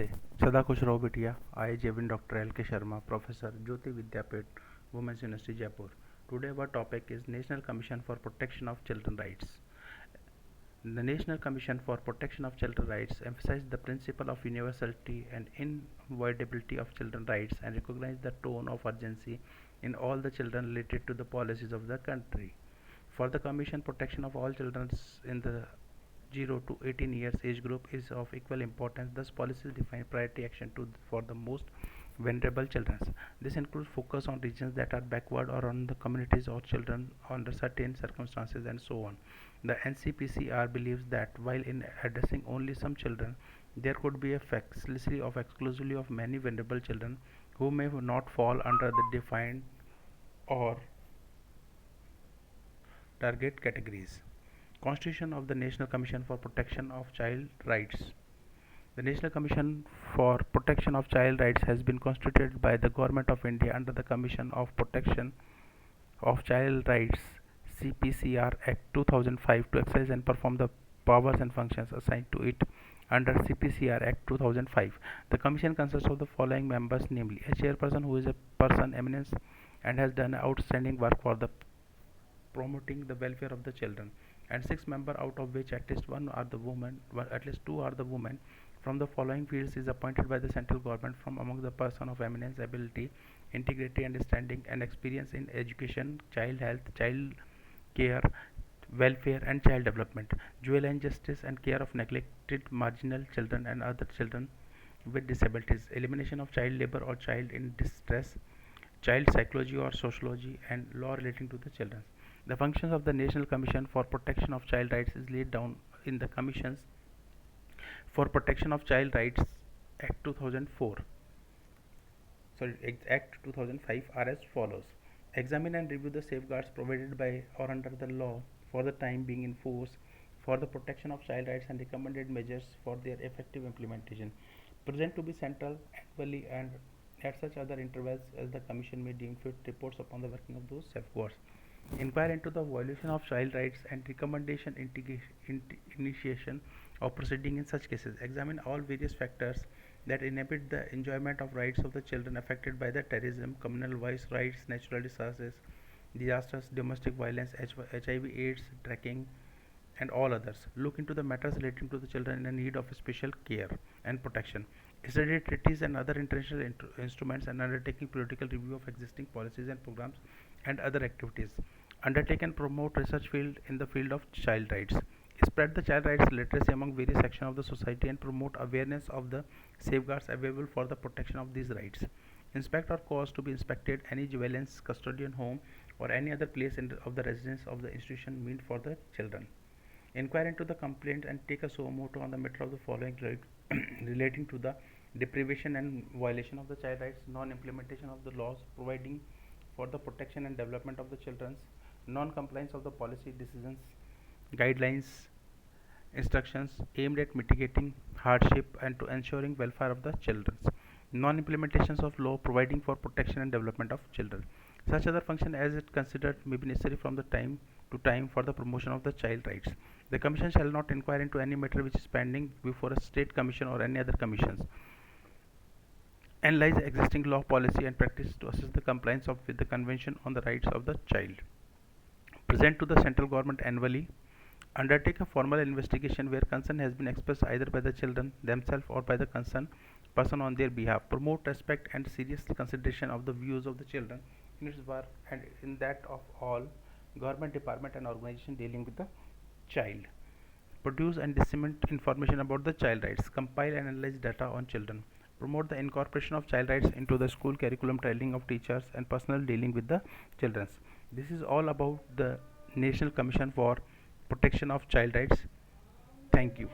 से सदा खुश रहो बिटिया। I, Jevin Dr. L.K. Sharma, Professor, Jyoti Vidyapit, Women's University, Jaipur. Today our topic is National Commission for Protection of Children Rights. The National Commission for Protection of Children Rights emphasizes the principle of universality and inviolability of children's rights and recognizes the tone of urgency in all the children related to the policies of the country. For the Commission, protection of all children in the 0 to 18 years age group is of equal importance. Thus, policies define priority action for the most vulnerable children. This includes focus on regions that are backward or on the communities or children under certain circumstances and so on. The NCPCR believes that while in addressing only some children, there could be a facility of exclusively of many vulnerable children who may not fall under the defined or target categories. Constitution of the National Commission for Protection of Child Rights. The National Commission for Protection of Child Rights has been constituted by the Government of India under the Commission of Protection of Child Rights CPCR Act 2005 to exercise and perform the powers and functions assigned to it under CPCR Act 2005. The Commission consists of the following members, namely a chairperson who is a person eminent and has done outstanding work for the promoting the welfare of the children, and six members out of which at least one are the women, at least two are the women from the following fields is appointed by the central government from among the person of eminence, ability, integrity, understanding and experience in education, child health, child care, welfare and child development, juvenile justice and care of neglected marginal children and other children with disabilities, elimination of child labor or child in distress, child psychology or sociology, and law relating to the children. The functions of the National Commission for Protection of Child Rights is laid down in the Commissions for Protection of Child Rights Act 2004. Act 2005 are as follows: examine and review the safeguards provided by or under the law for the time being in force for the protection of child rights and recommended measures for their effective implementation. Present to be central annually and at such other intervals as the Commission may deem fit, reports upon the working of those safeguards. Inquire into the violation of child rights and recommendation initiation of proceeding in such cases. Examine all various factors that inhibit the enjoyment of rights of the children affected by the terrorism, communal voice rights, natural disasters, domestic violence, HIV/AIDS tracking, and all others. Look into the matters relating to the children in need of special care and protection. Study treaties and other international instruments and undertaking periodical review of existing policies and programs and other activities. Undertake and promote research field in the field of child rights. Spread the child rights literacy among various sections of the society and promote awareness of the safeguards available for the protection of these rights. Inspect or cause to be inspected any surveillance, custodian home or any other place of the residence of the institution meant for the children. Inquire into the complaint and take a suo motu on the matter of the following relating to the deprivation and violation of the child rights, non-implementation of the laws providing for the protection and development of the children, non-compliance of the policy decisions, guidelines, instructions aimed at mitigating hardship and to ensuring welfare of the children, non-implementations of law providing for protection and development of children. Such other function as it considered may be necessary from the time to time for the promotion of the child rights. The Commission shall not inquire into any matter which is pending before a state commission or any other commissions. Analyze existing law, policy and practice to assess the compliance with the Convention on the Rights of the Child. Present to the central government annually. Undertake a formal investigation where concern has been expressed either by the children themselves or by the concerned person on their behalf. Promote respect and serious consideration of the views of the children in its work and in that of all government department and organization dealing with the child. Produce and disseminate information about the child rights. Compile and analyze data on children. Promote the incorporation of child rights into the school curriculum, training of teachers and personnel dealing with the children. This is all about the National Commission for Protection of Child Rights. Thank you.